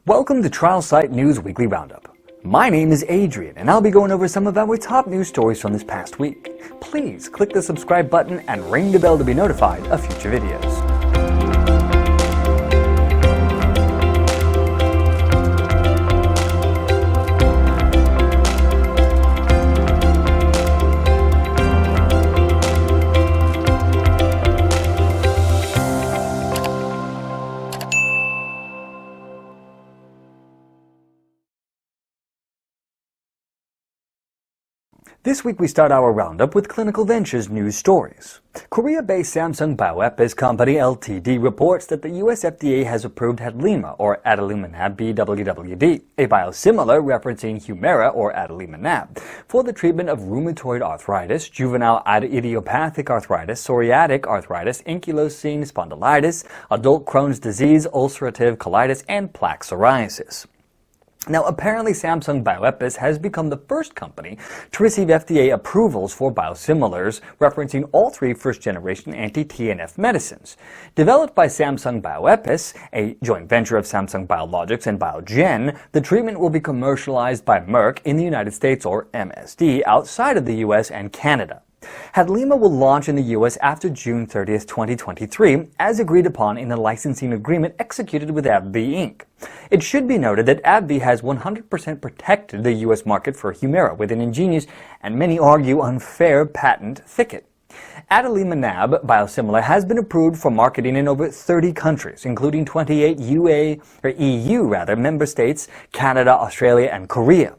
Welcome to Trial Site News Weekly Roundup. My name is Adrian, and I'll be going over some of our top news stories from this past week. Please click the subscribe button and ring the bell to be notified of future videos. This week we start our roundup with Clinical Ventures news stories. Korea-based Samsung Bioepis Company Ltd. reports that the US FDA has approved HUMIRA or adalimumab BWWD, a biosimilar referencing HUMIRA or adalimumab, for the treatment of rheumatoid arthritis, juvenile idiopathic arthritis, psoriatic arthritis, ankylosing spondylitis, adult Crohn's disease, ulcerative colitis, and plaque psoriasis. Now, apparently Samsung Bioepis has become the first company to receive FDA approvals for biosimilars, referencing all three first-generation anti-TNF medicines. Developed by Samsung Bioepis, a joint venture of Samsung Biologics and Biogen, the treatment will be commercialized by Merck in the United States, or MSD, outside of the US and Canada. HUMIRA will launch in the U.S. after June 30, 2023, as agreed upon in a licensing agreement executed with AbbVie Inc. It should be noted that AbbVie has 100% protected the U.S. market for HUMIRA with an ingenious and many argue unfair patent thicket. Adalimumab biosimilar has been approved for marketing in over 30 countries, including 28 EU member states, Canada, Australia, and Korea.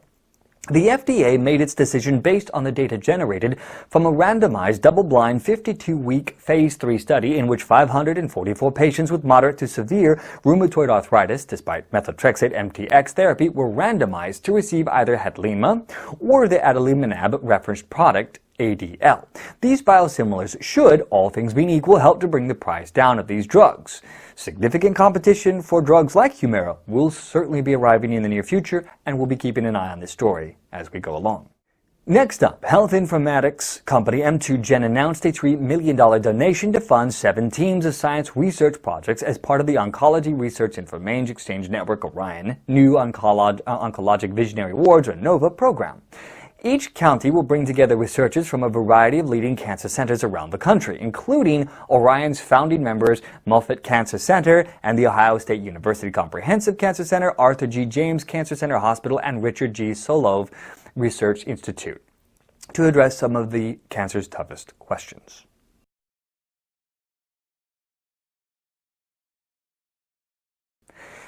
The FDA made its decision based on the data generated from a randomized, double-blind, 52-week Phase 3 study in which 544 patients with moderate to severe rheumatoid arthritis, despite methotrexate MTX therapy, were randomized to receive either HUMIRA or the adalimumab referenced product, ADL. These biosimilars should, all things being equal, help to bring the price down of these drugs. Significant competition for drugs like HUMIRA will certainly be arriving in the near future, and we'll be keeping an eye on this story as we go along. Next up, health informatics company M2Gen announced a $3 million donation to fund 7 teams of science research projects as part of the Oncology Research Information Exchange Network Orion New Oncologic Visionary Awards, or NOVA, program. Each county will bring together researchers from a variety of leading cancer centers around the country, including Orion's founding members, Moffitt Cancer Center and the Ohio State University Comprehensive Cancer Center, Arthur G. James Cancer Center Hospital, and Richard G. Solove Research Institute, to address some of the cancer's toughest questions.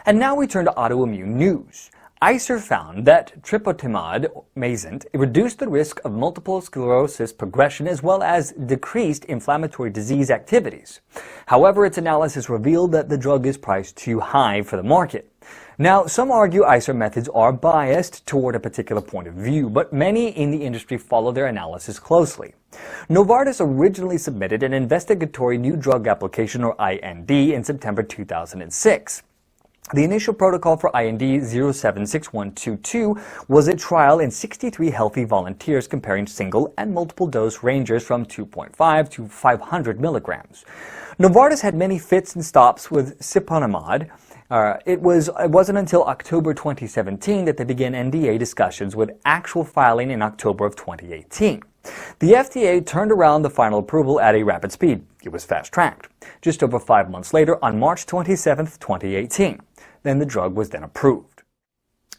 And now we turn to autoimmune news. ICER found that tripotimod mazant reduced the risk of multiple sclerosis progression as well as decreased inflammatory disease activities. However, its analysis revealed that the drug is priced too high for the market. Now, some argue ICER methods are biased toward a particular point of view, but many in the industry follow their analysis closely. Novartis originally submitted an investigatory new drug application, or IND, in September 2006. The initial protocol for IND 076122 was a trial in 63 healthy volunteers comparing single and multiple dose ranges from 2.5 to 500 milligrams. Novartis had many fits and stops with siponimod. It wasn't until October 2017 that they began NDA discussions, with actual filing in October of 2018. The FDA turned around the final approval at a rapid speed. It was fast-tracked. Just over 5 months later, on March 27, 2018. Then the drug was then approved.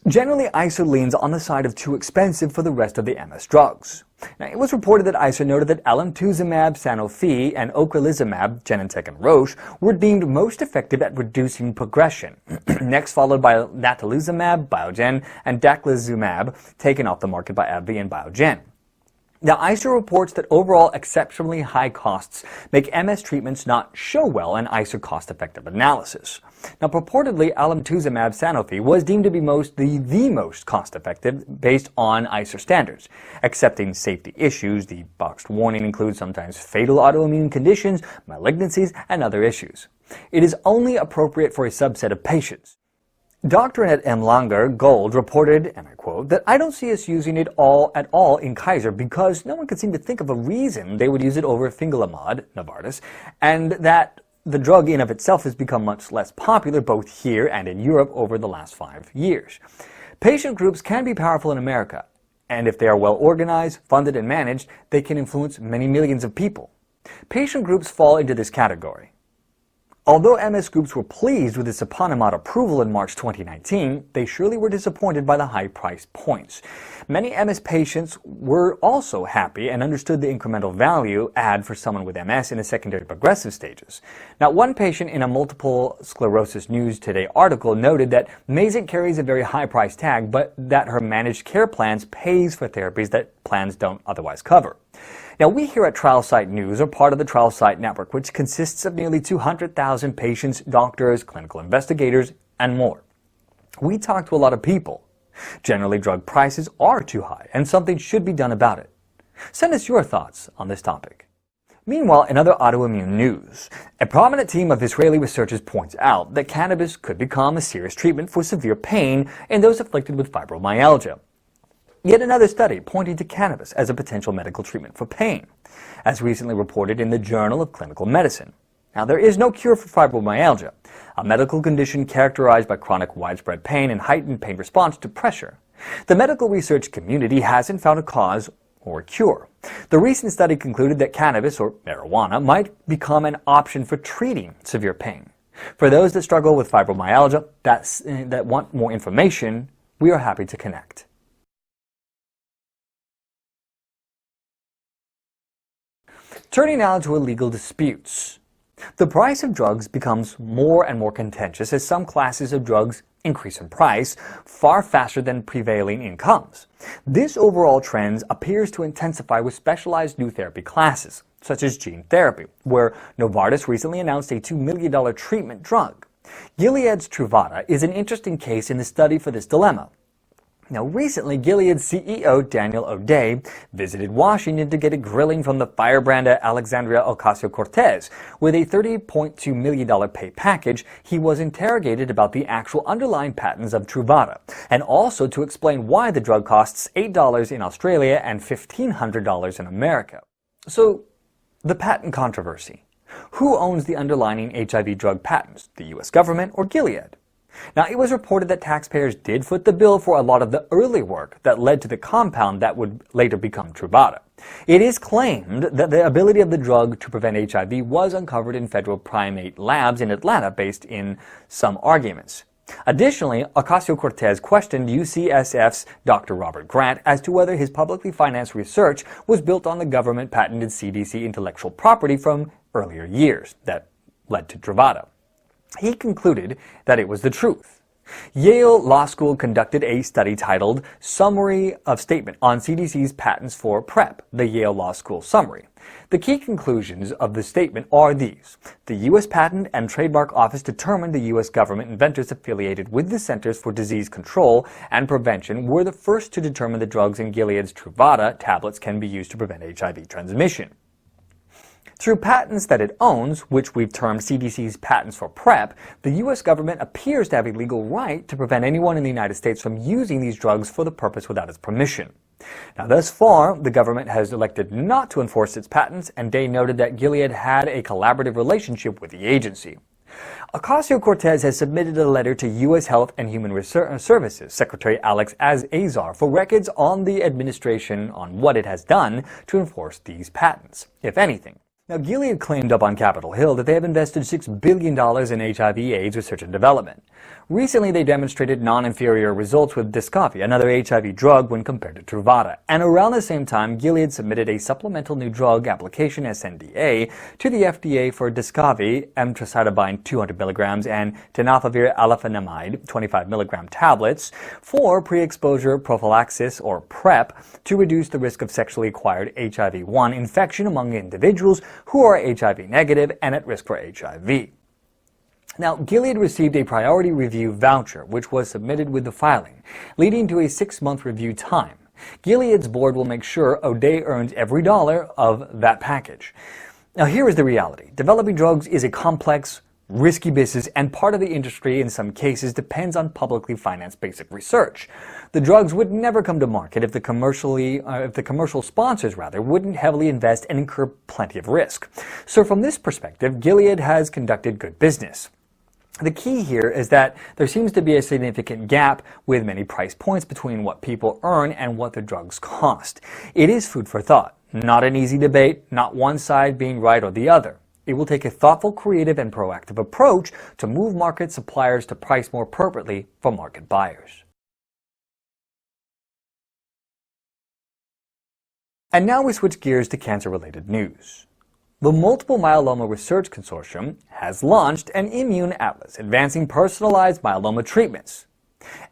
Generally, ICER leans on the side of too expensive for the rest of the MS drugs. Now, it was reported that ICER noted that alemtuzumab, Sanofi, and ocrelizumab, Genentech and Roche, were deemed most effective at reducing progression. Next followed by natalizumab, Biogen, and daclizumab, taken off the market by AbbVie and Biogen. Now, ICER reports that overall exceptionally high costs make MS treatments not show well in ICER cost-effective analysis. Now, purportedly, alemtuzumab Sanofi was deemed to be the most cost-effective based on ICER standards. Accepting safety issues, the boxed warning includes sometimes fatal autoimmune conditions, malignancies, and other issues. It is only appropriate for a subset of patients. Dr. Annette M. Langer Gold reported, and I quote, that I don't see us using it at all in Kaiser because no one could seem to think of a reason they would use it over fingolimod, Novartis, and that the drug in of itself has become much less popular both here and in Europe over the last 5 years. Patient groups can be powerful in America, and if they are well organized, funded, and managed, they can influence many millions of people. Patient groups fall into this category. Although MS groups were pleased with its Eponymot approval in March 2019, they surely were disappointed by the high price points. Many MS patients were also happy and understood the incremental value add for someone with MS in the secondary progressive stages. Now, one patient in a Multiple Sclerosis News Today article noted that Mayzent carries a very high price tag, but that her managed care plans pays for therapies that plans don't otherwise cover. Now, we here at Trial Site News are part of the Trial Site Network, which consists of nearly 200,000 patients, doctors, clinical investigators, and more. We talk to a lot of people. Generally, drug prices are too high, and something should be done about it. Send us your thoughts on this topic. Meanwhile, in other autoimmune news, a prominent team of Israeli researchers points out that cannabis could become a serious treatment for severe pain in those afflicted with fibromyalgia. Yet another study pointing to cannabis as a potential medical treatment for pain, as recently reported in the Journal of Clinical Medicine. Now, there is no cure for fibromyalgia, a medical condition characterized by chronic widespread pain and heightened pain response to pressure. The medical research community hasn't found a cause or a cure. The recent study concluded that cannabis, or marijuana, might become an option for treating severe pain. For those that struggle with fibromyalgia that want more information, we are happy to connect. Turning now to legal disputes. The price of drugs becomes more and more contentious as some classes of drugs increase in price far faster than prevailing incomes. This overall trend appears to intensify with specialized new therapy classes, such as gene therapy, where Novartis recently announced a $2 million treatment drug. Gilead's Truvada is an interesting case in the study for this dilemma. Now, recently, Gilead's CEO Daniel O'Day visited Washington to get a grilling from the firebrand Alexandria Ocasio-Cortez. With a $30.2 million pay package, he was interrogated about the actual underlying patents of Truvada, and also to explain why the drug costs $8 in Australia and $1,500 in America. So, the patent controversy. Who owns the underlying HIV drug patents, the U.S. government or Gilead? Now, it was reported that taxpayers did foot the bill for a lot of the early work that led to the compound that would later become Truvada. It is claimed that the ability of the drug to prevent HIV was uncovered in federal primate labs in Atlanta based in some arguments. Additionally, Ocasio-Cortez questioned UCSF's Dr. Robert Grant as to whether his publicly financed research was built on the government-patented CDC intellectual property from earlier years that led to Truvada. He concluded that it was the truth. Yale Law School conducted a study titled Summary of Statement on CDC's Patents for PrEP, the Yale Law School Summary. The key conclusions of the statement are these. The U.S. Patent and Trademark Office determined the U.S. government inventors affiliated with the Centers for Disease Control and Prevention were the first to determine the drugs in Gilead's Truvada tablets can be used to prevent HIV transmission. Through patents that it owns, which we've termed CDC's patents for PrEP, the U.S. government appears to have a legal right to prevent anyone in the United States from using these drugs for the purpose without its permission. Now, thus far, the government has elected not to enforce its patents, and Day noted that Gilead had a collaborative relationship with the agency. Ocasio-Cortez has submitted a letter to U.S. Health and Human Services Secretary Alex Azar for records on the administration on what it has done to enforce these patents, if anything. Now, Gilead claimed up on Capitol Hill that they have invested $6 billion in HIV/AIDS research and development. Recently, they demonstrated non-inferior results with Descovy, another HIV drug, when compared to Truvada. And around the same time, Gilead submitted a supplemental new drug application, SNDA, to the FDA for Descovy, emtricitabine 200 milligrams, and tenofovir alafenamide 25 milligram tablets for pre-exposure prophylaxis, or PrEP, to reduce the risk of sexually acquired HIV-1 infection among individuals who are HIV negative and at risk for HIV. Now, Gilead received a priority review voucher, which was submitted with the filing, leading to a 6-month review time. Gilead's board will make sure O'Day earns every dollar of that package. Now, here is the reality. Developing drugs is a complex, risky business, and part of the industry in some cases depends on publicly financed basic research. The drugs would never come to market if the commercial sponsors wouldn't heavily invest and incur plenty of risk. So from this perspective, Gilead has conducted good business. The key here is that there seems to be a significant gap with many price points between what people earn and what the drugs cost. It is food for thought, not an easy debate, not one side being right or the other. It will take a thoughtful, creative, and proactive approach to move market suppliers to price more appropriately for market buyers. And now we switch gears to cancer-related news. The Multiple Myeloma Research Consortium has launched an immune atlas advancing personalized myeloma treatments.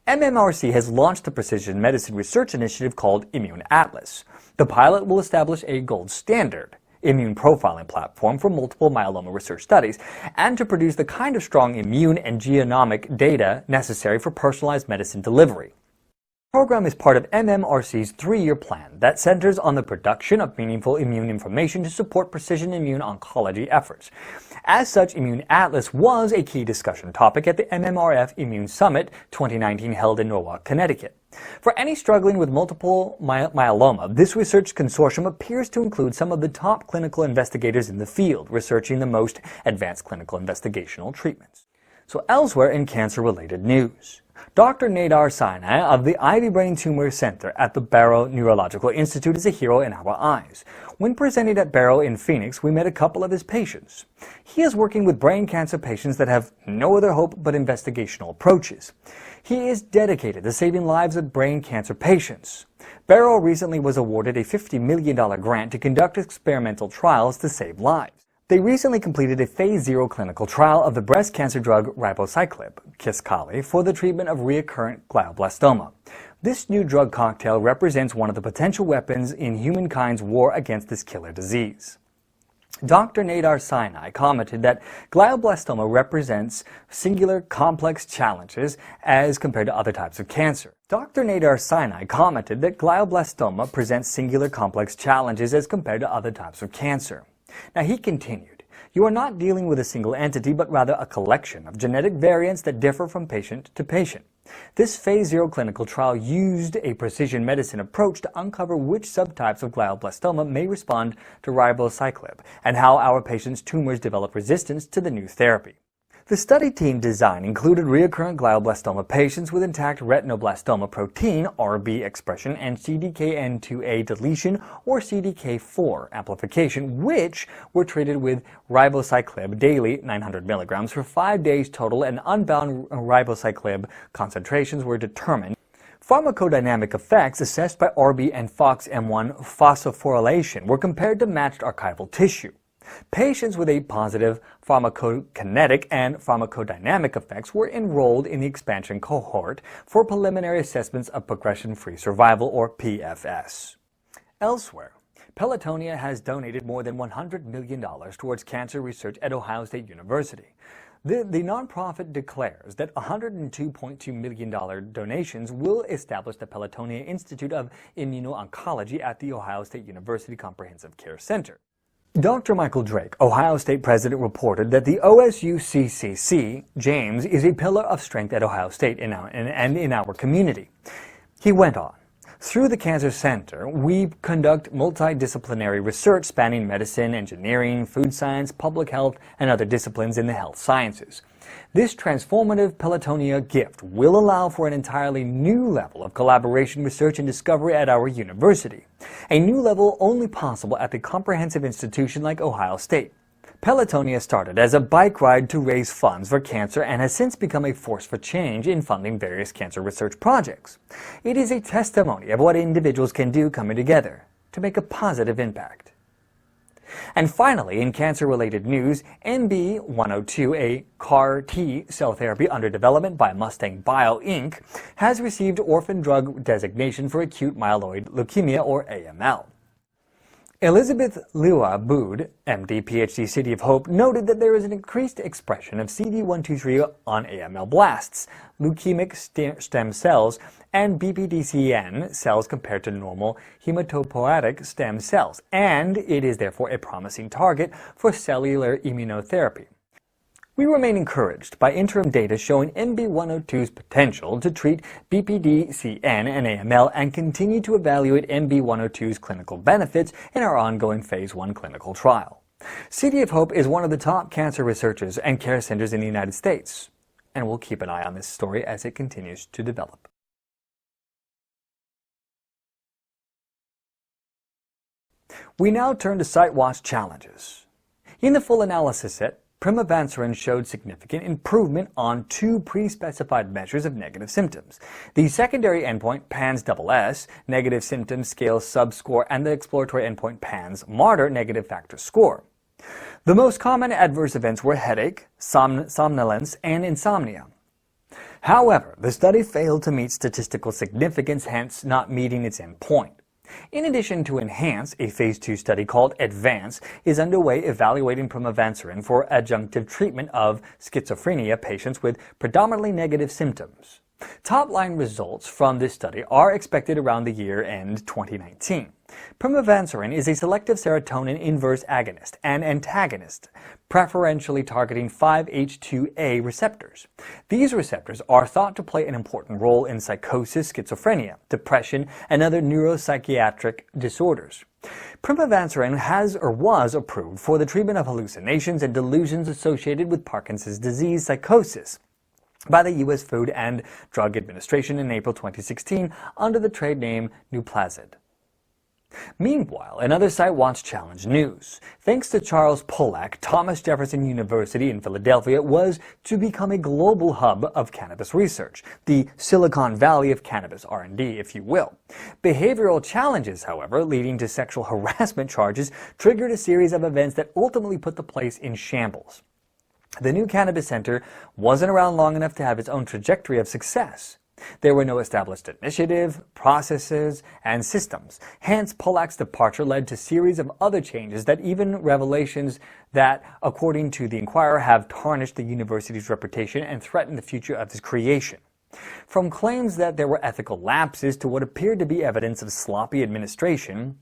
MMRC has launched a precision medicine research initiative called Immune Atlas. The pilot will establish a gold standard immune profiling platform for multiple myeloma research studies and to produce the kind of strong immune and genomic data necessary for personalized medicine delivery. The program is part of MMRC's 3-year plan that centers on the production of meaningful immune information to support precision immune oncology efforts. As such, Immune Atlas was a key discussion topic at the MMRF Immune Summit 2019 held in Norwalk, Connecticut. For any struggling with multiple myeloma, this research consortium appears to include some of the top clinical investigators in the field, researching the most advanced clinical investigational treatments. So elsewhere in cancer-related news, Dr. Nadar Sinai of the Ivy Brain Tumor Center at the Barrow Neurological Institute is a hero in our eyes. When presenting at Barrow in Phoenix, we met a couple of his patients. He is working with brain cancer patients that have no other hope but investigational approaches. He is dedicated to saving lives of brain cancer patients. Barrow recently was awarded a $50 million grant to conduct experimental trials to save lives. They recently completed a Phase 0 clinical trial of the breast cancer drug ribociclib, Kisqali, for the treatment of recurrent glioblastoma. This new drug cocktail represents one of the potential weapons in humankind's war against this killer disease. Dr. Nadar Sinai commented that glioblastoma represents singular complex challenges as compared to other types of cancer. Dr. Nadar Sinai commented that glioblastoma presents singular complex challenges as compared to other types of cancer. Now he continued, "You are not dealing with a single entity, but rather a collection of genetic variants that differ from patient to patient. This Phase 0 clinical trial used a precision medicine approach to uncover which subtypes of glioblastoma may respond to ribociclib and how our patients' tumors develop resistance to the new therapy." The study team design included recurrent glioblastoma patients with intact retinoblastoma protein (RB) expression and CDKN2A deletion or CDK4 amplification, which were treated with ribociclib daily 900 milligrams for 5 days total, and unbound ribociclib concentrations were determined. Pharmacodynamic effects assessed by RB and FOXM1 phosphorylation were compared to matched archival tissue. Patients with a positive pharmacokinetic and pharmacodynamic effects were enrolled in the expansion cohort for preliminary assessments of progression-free survival, or PFS. Elsewhere, Pelotonia has donated more than $100 million towards cancer research at Ohio State University. The nonprofit declares that $102.2 million donations will establish the Pelotonia Institute of Immuno-Oncology at the Ohio State University Comprehensive Care Center. Dr. Michael Drake, Ohio State president, reported that the OSU CCC, James, is a pillar of strength at Ohio State and in our community. He went on, "Through the Cancer Center, we conduct multidisciplinary research spanning medicine, engineering, food science, public health, and other disciplines in the health sciences. This transformative Pelotonia gift will allow for an entirely new level of collaboration, research, and discovery at our university, a new level only possible at the comprehensive institution like Ohio State. Pelotonia started as a bike ride to raise funds for cancer and has since become a force for change in funding various cancer research projects. It is a testimony of what individuals can do coming together to make a positive impact." And finally, in cancer-related news, MB-102, a CAR-T cell therapy under development by Mustang Bio, Inc., has received orphan drug designation for acute myeloid leukemia, or AML. Elizabeth Lewa Bood, MD, PhD, City of Hope, noted that there is an increased expression of CD123 on AML blasts, leukemic stem cells, and BPDCN cells compared to normal hematopoietic stem cells, and it is therefore a promising target for cellular immunotherapy. We remain encouraged by interim data showing MB-102's potential to treat BPD, CN, and AML and continue to evaluate MB-102's clinical benefits in our ongoing Phase 1 clinical trial. City of Hope is one of the top cancer researchers and care centers in the United States, and we'll keep an eye on this story as it continues to develop. We now turn to SiteWatch challenges. In the full analysis set, pimavanserin showed significant improvement on 2 pre-specified measures of negative symptoms. The secondary endpoint, PANSS, negative symptom scale subscore, and the exploratory endpoint, PANSS Marder negative factor score. The most common adverse events were headache, somnolence, and insomnia. However, the study failed to meet statistical significance, hence not meeting its endpoint. In addition to ENHANCE, a Phase 2 study called ADVANCE is underway evaluating pimavanserin for adjunctive treatment of schizophrenia patients with predominantly negative symptoms. Top-line results from this study are expected around the year-end 2019. Pimavanserin is a selective serotonin inverse agonist and antagonist, preferentially targeting 5-HT2A receptors. These receptors are thought to play an important role in psychosis, schizophrenia, depression, and other neuropsychiatric disorders. Pimavanserin has or was approved for the treatment of hallucinations and delusions associated with Parkinson's disease psychosis by the U.S. Food and Drug Administration in April 2016 under the trade name Nuplazid. Meanwhile, in other SiteWatch Challenge news, thanks to Charles Pollack, Thomas Jefferson University in Philadelphia was to become a global hub of cannabis research, the Silicon Valley of cannabis R&D, if you will. Behavioral challenges, however, leading to sexual harassment charges, triggered a series of events that ultimately put the place in shambles. The new Cannabis Center wasn't around long enough to have its own trajectory of success. There were no established initiative, processes, and systems. Hence, Pollack's departure led to a series of other changes that even revelations that, according to the Inquirer, have tarnished the university's reputation and threatened the future of its creation. From claims that there were ethical lapses to what appeared to be evidence of sloppy administration,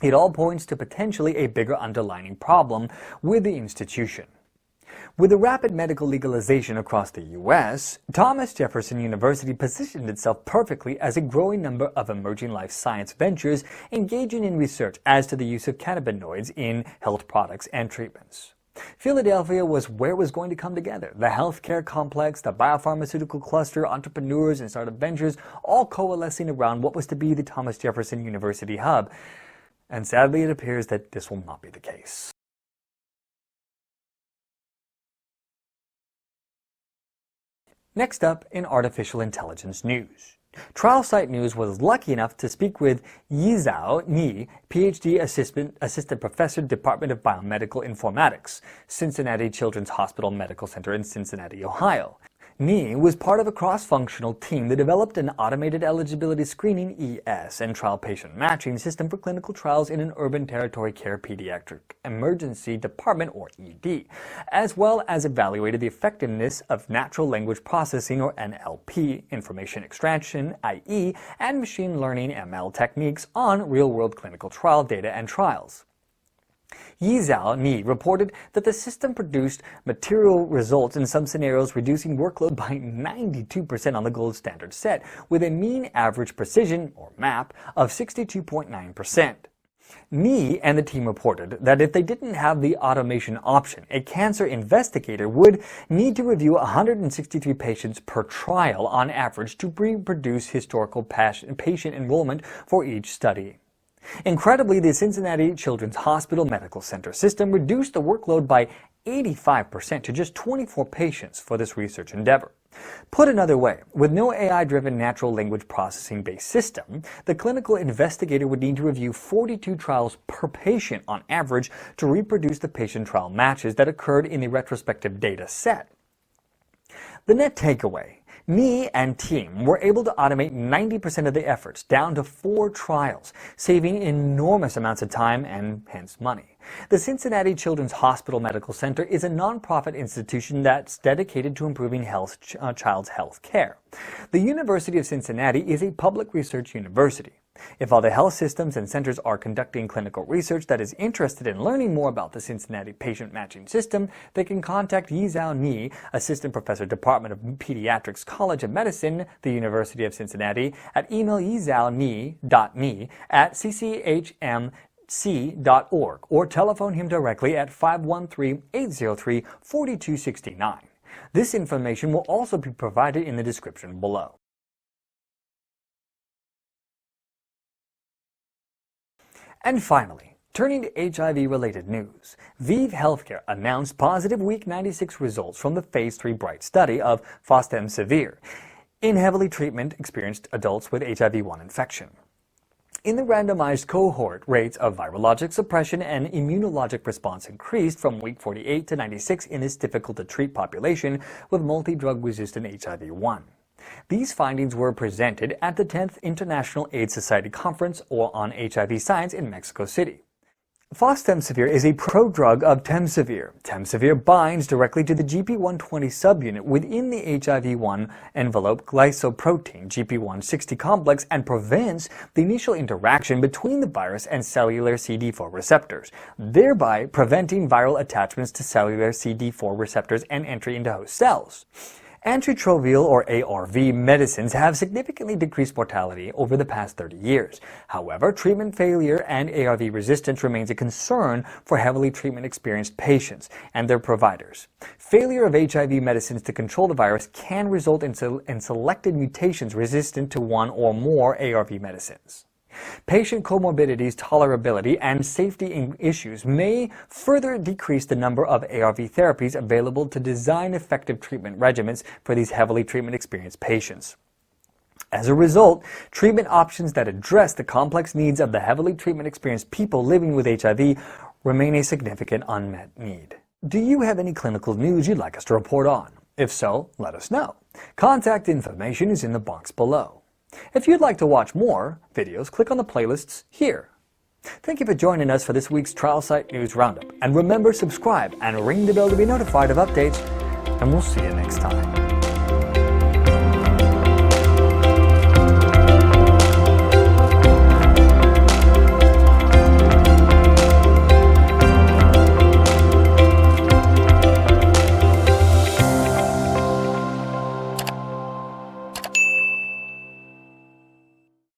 it all points to potentially a bigger underlying problem with the institution. With the rapid medical legalization across the U.S., Thomas Jefferson University positioned itself perfectly as a growing number of emerging life science ventures engaging in research as to the use of cannabinoids in health products and treatments. Philadelphia was where it was going to come together. The healthcare complex, the biopharmaceutical cluster, entrepreneurs, and startup ventures all coalescing around what was to be the Thomas Jefferson University hub. And sadly, it appears that this will not be the case. Next up in artificial intelligence news. Trial Site News was lucky enough to speak with Yizhao Ni, PhD Assistant Professor, Department of Biomedical Informatics, Cincinnati Children's Hospital Medical Center in Cincinnati, Ohio. Ni was part of a cross-functional team that developed an automated eligibility screening (ES) and trial patient matching system for clinical trials in an urban territory care pediatric emergency department or ED, as well as evaluated the effectiveness of natural language processing or NLP, information extraction (IE), and machine learning (ML) techniques on real-world clinical trial data and trials. Yizhao Ni reported that the system produced material results in some scenarios, reducing workload by 92% on the gold standard set, with a mean average precision, or MAP, of 62.9%. Ni and the team reported that if they didn't have the automation option, a cancer investigator would need to review 163 patients per trial on average to reproduce historical patient enrollment for each study. Incredibly, the Cincinnati Children's Hospital Medical Center system reduced the workload by 85% to just 24 patients for this research endeavor. Put another way, with no AI-driven natural language processing-based system, the clinical investigator would need to review 42 trials per patient on average to reproduce the patient trial matches that occurred in the retrospective data set. The net takeaway: Ni and team were able to automate 90% of the efforts down to 4 trials, saving enormous amounts of time and hence money. The Cincinnati Children's Hospital Medical Center is a nonprofit institution that's dedicated to improving child's health care. The University of Cincinnati is a public research university. If other health systems and centers are conducting clinical research that is interested in learning more about the Cincinnati patient matching system, they can contact Yizhao Ni, Assistant Professor, Department of Pediatrics, College of Medicine, the University of Cincinnati, at email yizhaoni.ni@cchmc.org or telephone him directly at 513-803-4269. This information will also be provided in the description below. And finally, turning to HIV-related news, ViiV Healthcare announced positive week 96 results from the Phase 3 BRIGHT study of fostemsavir in heavily treatment-experienced adults with HIV-1 infection. In the randomized cohort, rates of virologic suppression and immunologic response increased from week 48 to 96 in this difficult-to-treat population with multi-drug-resistant HIV-1. These findings were presented at the 10th International AIDS Society Conference on HIV Science in Mexico City. Fostemsavir is a prodrug of temsavir. Temsavir binds directly to the GP120 subunit within the HIV-1 envelope glycoprotein GP160 complex and prevents the initial interaction between the virus and cellular CD4 receptors, thereby preventing viral attachments to cellular CD4 receptors and entry into host cells. Antiretroviral or ARV medicines have significantly decreased mortality over the past 30 years. However, treatment failure and ARV resistance remains a concern for heavily treatment-experienced patients and their providers. Failure of HIV medicines to control the virus can result in selected mutations resistant to one or more ARV medicines. Patient comorbidities, tolerability, and safety issues may further decrease the number of ARV therapies available to design effective treatment regimens for these heavily treatment-experienced patients. As a result, treatment options that address the complex needs of the heavily treatment-experienced people living with HIV remain a significant unmet need. Do you have any clinical news you'd like us to report on? If so, let us know. Contact information is in the box below. If you'd like to watch more videos, click on the playlists here. Thank you for joining us for this week's Trial Site News Roundup. And remember, subscribe and ring the bell to be notified of updates. And we'll see you next time.